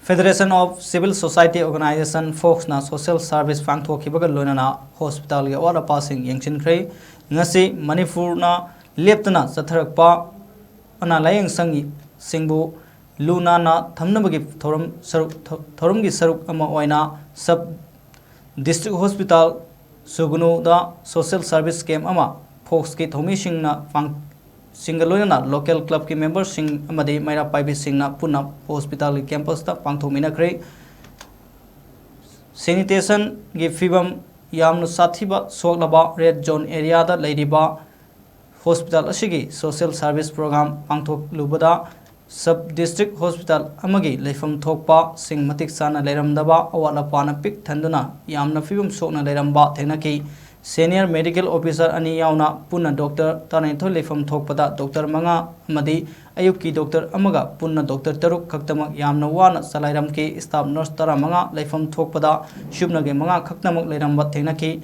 Federation of Civil Society Organization Foxna Social Service Pangthokhibaga loinana hospital ge wara passing yengchinkhre ngasi Manipurna leptana chatharakpa ana layeng sangi singbu luna na thamnabagi thorum gi saruk ama oina sub district hospital Sugunu da social service camp ama Fox ki thomi singna pang Singaloina local club ki members sing amadi maira paibi singna puna hospital campus ta pangthomina kre sanitation gi fibam yamnu sathiba soglaba red zone area da leiriba hospital asigi social service program pangthok lubada sub district hospital amagi leifam thokpa sing matik sana leiramdaba awala pana pik thanduna yamna fibam sokna leiramba thenaki Senior Medical Officer ani yauna punna Doctor Tanaitho leifam thokpada Doctor Manga amadi ayuki Doctor amaga punna Doctor Taruk khaktamak yamna wana salairam ki staff nurse tara manga leifam thokpada shubna ge manga khaktamak leiramba thenaki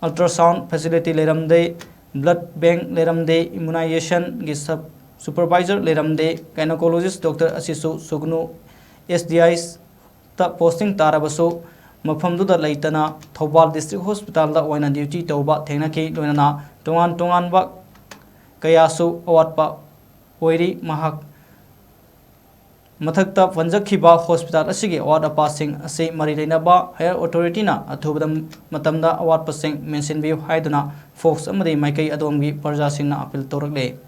ultrasound facility leiramde blood bank leiramde immunization gi sub supervisor leiramde gynecologist Doctor Asisu Sugnu SDIs ta posting tarabasu Mafamduda Laitana, Thobal District Hospital da oina duty tauba thenaki loinana tongan ba kayasu awatpa oiri mahak mathakta panjakhiba hospital asigi award passing ase mari leinaba higher authority na athubadam matamda award passing mention bi haiduna Fox amadi maikai adongbi parja singna appeal torakle